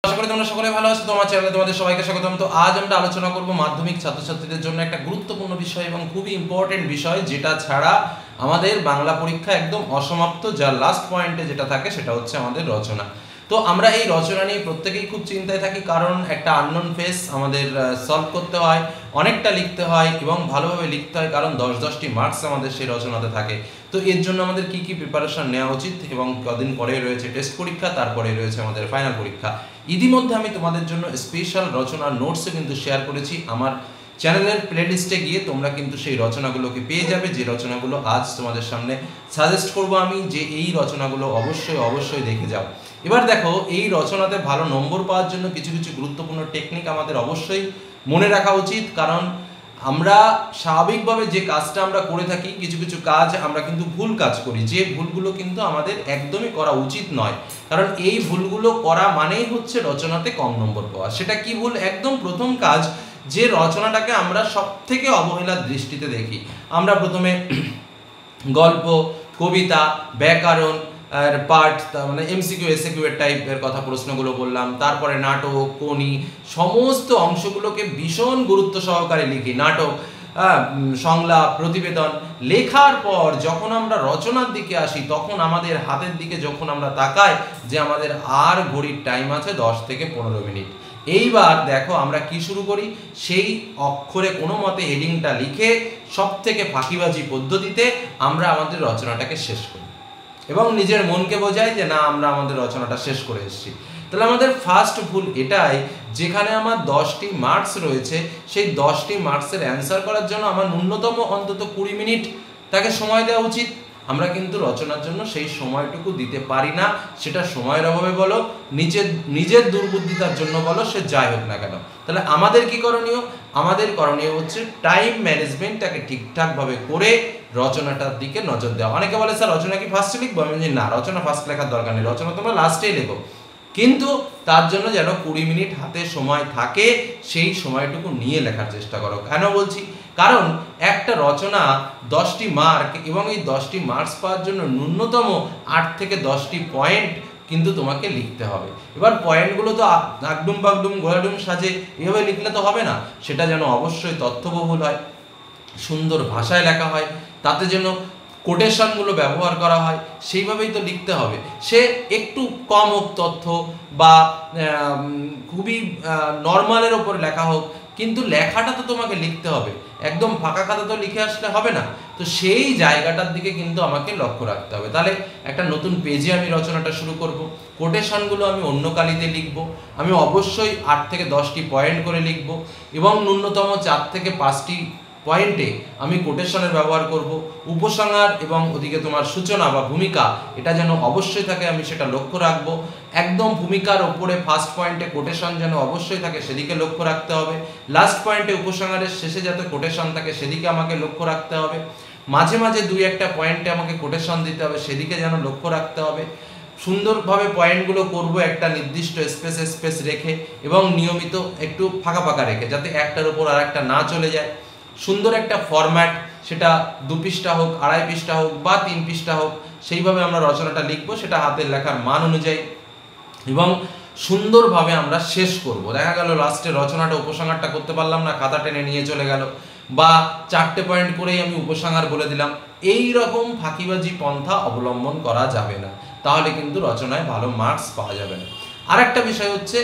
আশা করি তোমরা সকলে ভালো আছো। তোমার চ্যানেলে তোমাদের সবাইকে স্বাগতম। তো আজ আমরা আলোচনা করব মাধ্যমিক ছাত্রছাত্রীদের জন্য একটা গুরুত্বপূর্ণ বিষয় এবং খুবই ইম্পর্টেন্ট বিষয়, যেটা ছাড়া আমাদের বাংলা পরীক্ষা একদম অসমাপ্ত। যার লাস্ট পয়েন্টে যেটা থাকে সেটা হচ্ছে আমাদের রচনা। তো আমরা এই রচনা নিয়ে প্রত্যেকেই খুব চিন্তায় থাকি, কারণ একটা আননোন ফেস আমাদের সলভ করতে হয়, অনেকটা লিখতে হয় এবং ভালোভাবে লিখতে হয়, কারণ 10-10টি মার্কস আমাদের সেই রচনাতে থাকে। তো এর জন্য আমাদের কি কি প্রিপারেশন নেওয়া উচিত, এবং কদিন পরে রয়েছে টেস্ট পরীক্ষা, তারপরে রয়েছে আমাদের ফাইনাল পরীক্ষা। ইতিমধ্যে আমি তোমাদের জন্য স্পেশাল রচনার নোটসও কিন্তু শেয়ার করেছি। আমার চ্যানেলের প্লেলিস্টে গিয়ে তোমরা কিন্তু সেই রচনাগুলোকে পেয়ে যাবে, যে রচনাগুলো আজ তোমাদের সামনে সাজেস্ট করব আমি, যে এই রচনাগুলো অবশ্যই অবশ্যই দেখে যাও। এবার দেখো, এই রচনাতে ভালো নম্বর পাওয়ার জন্য কিছু কিছু গুরুত্বপূর্ণ টেকনিক আমাদের অবশ্যই মনে রাখা উচিত, কারণ আমরা স্বাভাবিকভাবে যে কাজটা আমরা করে থাকি, কিছু কিছু কাজ আমরা কিন্তু ভুল কাজ করি, যে ভুলগুলো কিন্তু আমাদের একদমই করা উচিত নয়। কারণ এই ভুলগুলো করা মানেই হচ্ছে রচনাতে কম নম্বর পাওয়া। সেটা কি ভুল? একদম প্রথম কাজ, যে রচনাটাকে আমরা সব থেকে অবহেলার দৃষ্টিতে দেখি। আমরা প্রথমে গল্প, কবিতা, ব্যাকরণ আর পাঠ, তার মানে এমসিকিউ এসএকিউ এর টাইপের কথা প্রশ্নগুলো বললাম, তারপরে নাটক, কোনি, সমস্ত অংশগুলোকে ভীষণ গুরুত্ব সহকারে লিখি। নাটক, সংলাপ, প্রতিবেদন লেখার পর যখন আমরা রচনার দিকে আসি, তখন আমাদের হাতের দিকে যখন আমরা তাকাই, যে আমাদের আর ঘড়ির টাইম আছে 10 থেকে 15 মিনিট। এইবার দেখো আমরা কি শুরু করি, সেই অক্ষরে কোনো মতে হেডিংটা লিখে সব থেকে ফাঁকিবাজি পদ্ধতিতে আমরা আমাদের রচনাটাকে শেষ করি এবং নিজের মনকে বোঝাই যে না, আমরা আমাদের রচনাটা শেষ করে এসেছি। তাহলে আমাদের ফার্স্ট ভুল এটাই, যেখানে আমার 10টি মার্কস রয়েছে, সেই 10টি মার্কসের অ্যান্সার করার জন্য আমার ন্যূনতম অন্তত 20 মিনিট তাকে সময় দেওয়া উচিত। আমরা কিন্তু রচনার জন্য সেই সময়টুকু দিতে পারি না, সেটা সময়ের অভাবে বলো, নিজের দুর্বুদ্ধিতার জন্য বলো, সে যাই হোক না কেন। তাহলে আমাদের কি করণীয়? আমাদের করণীয় হচ্ছে টাইম ম্যানেজমেন্টটাকে ঠিকঠাকভাবে করে রচনাটার দিকে নজর দেওয়া। অনেকে বলে স্যার রচনা কি ফার্স্টে লিখবো? আমি বলি না, রচনা ফার্স্ট লেখার দরকার নেই, রচনা তোমরা লাস্টেই লেখো, কিন্তু তার জন্য যেন 20 মিনিট হাতে সময় থাকে, সেই সময়টুকু নিয়ে লেখার চেষ্টা করো। কেন বলছি? কারণ একটা রচনা 10টি মার্ক, এবং এই 10টি মার্কস পাওয়ার জন্য ন্যূনতম 8 থেকে 10টি পয়েন্ট কিন্তু তোমাকে লিখতে হবে। এবার পয়েন্টগুলো তো আগডুম বাগডুম গোলাডুম সাজে এভাবে লিখলে তো হবে না, সেটা যেন অবশ্যই তথ্যবহুল হয়, সুন্দর ভাষায় লেখা হয়, তাতে যেন কোটেশনগুলো ব্যবহার করা হয়, সেইভাবেই তো লিখতে হবে। সে একটু কম হোক তথ্য, বা খুবই নর্মালের ওপর লেখা হোক, কিন্তু লেখাটা তো তোমাকে লিখতে হবে। একদম ফাঁকা খাতা তো লিখে আসলে হবে না। তো সেই জায়গাটার দিকে কিন্তু আমাকে লক্ষ্য রাখতে হবে। তাহলে একটা নতুন পেজে আমি রচনাটা শুরু করব, কোটেশনগুলো আমি অন্য কালিতে লিখব, আমি অবশ্যই 8 থেকে 10টি পয়েন্ট করে লিখব, এবং ন্যূনতম 4 থেকে 5টি পয়েন্টে আমি কোটেশনের ব্যবহার করব। উপসংহার এবং ওদিকে তোমার সূচনা বা ভূমিকা, এটা যেন অবশ্যই থাকে, আমি সেটা লক্ষ্য রাখবো। একদম ভূমিকার ওপরে ফার্স্ট পয়েন্টে কোটেশন যেন অবশ্যই থাকে, সেদিকে লক্ষ্য রাখতে হবে। লাস্ট পয়েন্টে উপসংহারের শেষে যাতে কোটেশন থাকে, সেদিকে আমাকে লক্ষ্য রাখতে হবে। মাঝে মাঝে 2-1টা পয়েন্টে আমাকে কোটেশন দিতে হবে, সেদিকে যেন লক্ষ্য রাখতে হবে। সুন্দরভাবে পয়েন্টগুলো করব একটা নির্দিষ্ট স্পেস রেখে, এবং নিয়মিত একটু ফাঁকা ফাঁকা রেখে, যাতে একটার উপর আর একটা না চলে যায়। সুন্দর একটা ফরম্যাট, সেটা 2 পৃষ্ঠা হোক, 2.5 পৃষ্ঠা হোক, বা 3 পৃষ্ঠা হোক, সেইভাবে আমরা রচনাটা লিখবো, সেটা হাতের লেখার মান অনুযায়ী, এবং সুন্দরভাবে আমরা শেষ করব। দেখা গেল লাস্টে রচনাটা উপসংহারটা করতে পারলাম না, খাতা টেনে নিয়ে চলে গেল, বা 4টে পয়েন্ট করেই আমি উপসংহার বলে দিলাম। এই রকম ফাঁকিবাজি পন্থা অবলম্বন করা যাবে না, তাহলে কিন্তু রচনায় ভালো মার্কস পাওয়া যাবে না। আর একটা বিষয় হচ্ছে,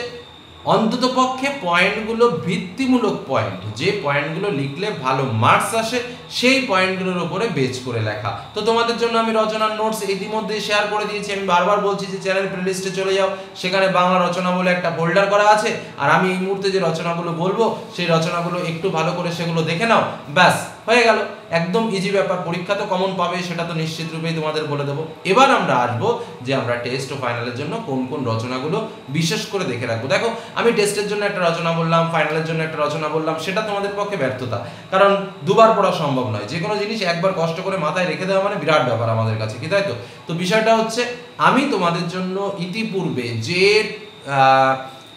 অন্ততপক্ষে পয়েন্টগুলো ভিত্তিমূলক পয়েন্ট, যে পয়েন্টগুলো লিখলে ভালো মার্কস আসে, সেই পয়েন্টগুলোর উপরে বেস করে লেখা। তো তোমাদের জন্য আমি রচনার নোটস ইতিমধ্যেই শেয়ার করে দিয়েছি। আমি বারবার বলছি যে চ্যানেল প্লেলিস্টে চলে যাও, সেখানে বাংলা রচনা বলে একটা ফোল্ডার করা আছে, আর আমি এই মুহূর্তে যে রচনাগুলো বলবো, সেই রচনাগুলো একটু ভালো করে সেগুলো দেখে নাও, ব্যাস হয়ে গেল। একদম ইজি ব্যাপার, পরীক্ষা তো কমন পাবে, সেটা তো নিশ্চিত রূপেই তোমাদের বলে দেবো। এবার আমরা আসবো যে আমরা টেস্ট ও ফাইনালের জন্য কোন কোন রচনাগুলো বিশেষ করে দেখে রাখবো। দেখো, আমি টেস্টের জন্য একটা রচনা বললাম, ফাইনালের জন্য একটা রচনা বললাম, সেটা তোমাদের পক্ষে ব্যর্থতা, কারণ দুবার পড়া সম্ভব নয়। যে কোনো জিনিস একবার কষ্ট করে মাথায় রেখে দেওয়া মানে বিরাট ব্যাপার আমাদের কাছে, কি তাই তো? তো বিষয়টা হচ্ছে, আমি তোমাদের জন্য ইতিপূর্বে যে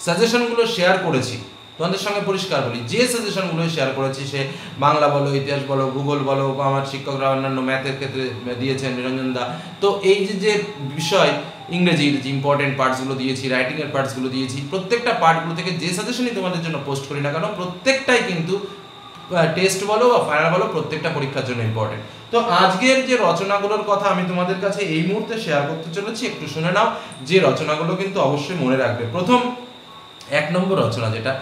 সাজেশনগুলো শেয়ার করেছি, তোমাদের সঙ্গে পরিষ্কার বলি, যে সাজেশনগুলো শেয়ার করেছি, সে বাংলা বলো, ইতিহাস বলো, ভূগোল বলো, বা আমার শিক্ষকরা অন্যান্য ম্যাথের ক্ষেত্রে দিয়েছেন নিরঞ্জন দা, তো এই যে বিষয়, ইংরেজির যে ইম্পর্টেন্ট পার্টসগুলো দিয়েছি, রাইটিংয়ের পার্টসগুলো দিয়েছি, প্রত্যেকটা পার্টগুলো থেকে যে সাজেশনই তোমাদের জন্য পোস্ট করি না কেন প্রত্যেকটাই কিন্তু টেস্ট বলো বা ফাইনাল বলো প্রত্যেকটা পরীক্ষার জন্য ইম্পর্টেন্ট। তো আজকের যে রচনাগুলোর কথা আমি তোমাদের কাছে এই মুহূর্তে শেয়ার করতে চলেছি, একটু শুনে নাও, যে রচনাগুলো কিন্তু অবশ্যই মনে রাখবে। প্রথম 1 নম্বর রচনা, যেটা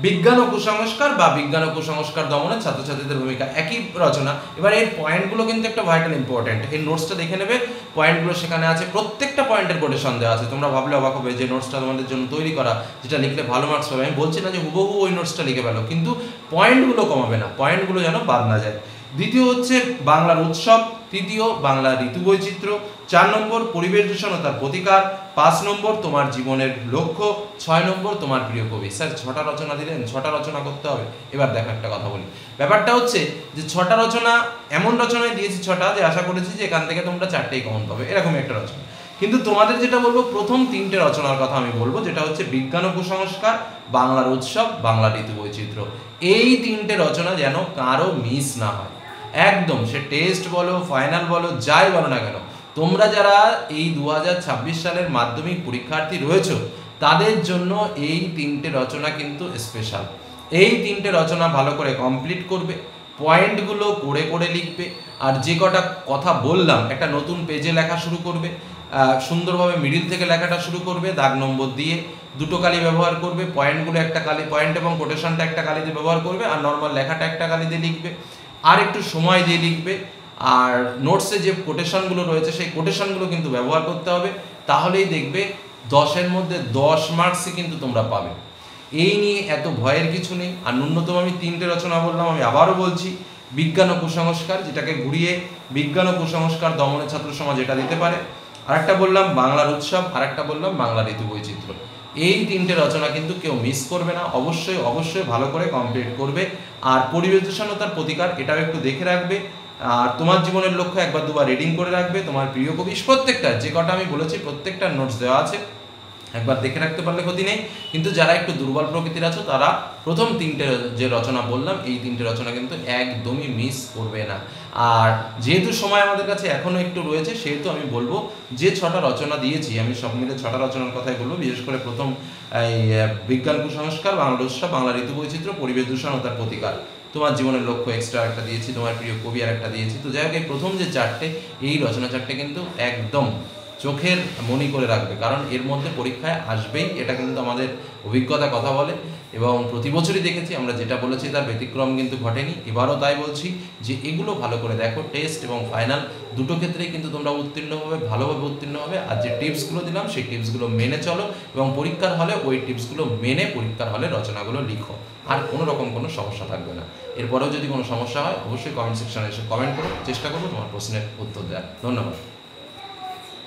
বিজ্ঞান ও কুসংস্কার বা বিজ্ঞান ও কুসংস্কার দমনে ছাত্রছাত্রীদের ভূমিকা, একই রচনা। এবার এর পয়েন্টগুলো কিন্তু একটা ভাইটাল ইম্পর্টেন্ট, এই নোটসটা দেখে নেবে, পয়েন্টগুলো সেখানে আছে, প্রত্যেকটা পয়েন্টের কোটেশন দেওয়া আছে। তোমরা ভাবলে অবাক হবে যে নোটসটা তোমাদের জন্য তৈরি করা, যেটা লিখলে ভালো মার্কস পাবে। আমি বলছি না যে হুবহু ওই নোটসটা লিখে ফেলো, কিন্তু পয়েন্টগুলো কমাবে না, পয়েন্টগুলো যেন বাদ না যায়। দ্বিতীয় হচ্ছে বাংলার উৎসব, তৃতীয় বাংলা ঋতু বৈচিত্র্য, 4 নম্বর পরিবেশ দূষণ ও তার প্রতিকার, 5 নম্বর তোমার জীবনের লক্ষ্য, 6 নম্বর তোমার প্রিয় কবি। স্যার 6টা রচনা দিলেন, 6টা রচনা করতে হবে। এবার দেখো একটা কথা বলি, ব্যাপারটা হচ্ছে যে 6টা রচনা এমন রচনায় দিয়েছি 6টা, যে আশা করেছি যে এখান থেকে তোমরা 4টেই কমন পাবে, এরকমই একটা রচনা। কিন্তু তোমাদের যেটা বলবো, প্রথম 3টে রচনার কথা আমি বলবো, যেটা হচ্ছে বিজ্ঞান ও কুসংস্কার, বাংলার উৎসব, বাংলা ঋতু বৈচিত্র্য। এই 3টে রচনা যেন কারো মিস না হয় একদম, সে টেস্ট বলো, ফাইনাল বলো, যাই বলো না কেন। তোমরা যারা এই 2026 সালের মাধ্যমিক পরীক্ষার্থী রয়েছে, তাদের জন্য এই 3টে রচনা কিন্তু স্পেশাল। এই 3টে রচনা ভালো করে কমপ্লিট করবে, পয়েন্টগুলো করে করে লিখবে, আর যে কটা কথা বললাম একটা নতুন পেজে লেখা শুরু করবে, সুন্দরভাবে মিডিল থেকে লেখাটা শুরু করবে, দাগ নম্বর দিয়ে, 2টো কালি ব্যবহার করবে, পয়েন্টগুলো একটা কালি, পয়েন্ট এবং কোটেশনটা একটা কালি দিয়ে ব্যবহার করবে, আর নর্মাল লেখাটা একটা কালি দিয়ে লিখবে, আর একটু সময় দিয়ে লিখবে। আর নোটসে যে কোটেশনগুলো রয়েছে সেই কোটেশনগুলো কিন্তু ব্যবহার করতে হবে, তাহলেই দেখবে 10-এর মধ্যে 10 মার্কসই কিন্তু তোমরা পাবে। এই নিয়ে এত ভয়ের কিছু নেই। আর ন্যূনতম আমি 3টে রচনা বললাম, আমি আবারও বলছি, বিজ্ঞান ও কুসংস্কার, যেটাকে ঘুরিয়ে বিজ্ঞান ও কুসংস্কার দমনে ছাত্র সমাজ এটা দিতে পারে, আরেকটা বললাম বাংলার উৎসব, আরেকটা বললাম বাংলা ঋতু বৈচিত্র্য। এই 3টে রচনা কিন্তু কেউ মিস করবে না, অবশ্যই অবশ্যই ভালো করে কমপ্লিট করবে। আর পরিবেশ দূষণ ও তার প্রতিকার, এটাও একটু দেখে রাখবে। আর তোমার জীবনের লক্ষ্য একবার দুবার রিডিং করে রাখবে। তোমার প্রিয় কবি, প্রত্যেকটা যে কটা আমি বলেছি প্রত্যেকটা নোটস দেওয়া আছে, একবার দেখে রাখতে পারলে ক্ষতি নেই। কিন্তু যারা একটু দুর্বল প্রকৃতির আছো, তারা প্রথম 3টে যে রচনা বললাম, এই 3টে রচনা কিন্তু একদমই মিস করবে না। আর যেহেতু সময় আমাদের কাছে এখনও একটু রয়েছে, সেহেতু আমি বলবো যে 6টা রচনা দিয়েছি, আমি সব মিলে 6টা রচনার কথাই বলবো। বিশেষ করে প্রথম এই বিজ্ঞান কুসংস্কার, বাংলা উৎসব, বাংলা ঋতু বৈচিত্র্য, পরিবেশ দূষণ ও তার প্রতিকার, তোমার জীবনের লক্ষ্য এক্সট্রা একটা দিয়েছি, তোমার প্রিয় কবি আর একটা দিয়েছি। তো যাই হোক, এই প্রথম যে 4টে, এই রচনা 4টে কিন্তু একদম চোখের মনি করে রাখবে, কারণ এর মধ্যে পরীক্ষায় আসবেই, এটা কিন্তু আমাদের অভিজ্ঞতা কথা বলে। এবং প্রতি বছরই দেখেছি আমরা যেটা বলেছি তার ব্যতিক্রম কিন্তু ঘটেনি। এবারও তাই বলছি যে এগুলো ভালো করে দেখো, টেস্ট এবং ফাইনাল 2টো ক্ষেত্রেই কিন্তু তোমরা উত্তীর্ণ হবে, ভালোভাবে উত্তীর্ণ হবে। আর যে টিপসগুলো দিলাম সেই টিপসগুলো মেনে চলো, এবং পরীক্ষার হলে ওই টিপসগুলো মেনে পরীক্ষার হলে রচনাগুলো লিখো, আর কোনো রকম কোনো সমস্যা থাকবে না। এরপরেও যদি কোনো সমস্যা হয় অবশ্যই কমেন্ট সেকশনে এসে কমেন্ট করো, চেষ্টা করবো তোমার প্রশ্নের উত্তর দেওয়ার। ধন্যবাদ।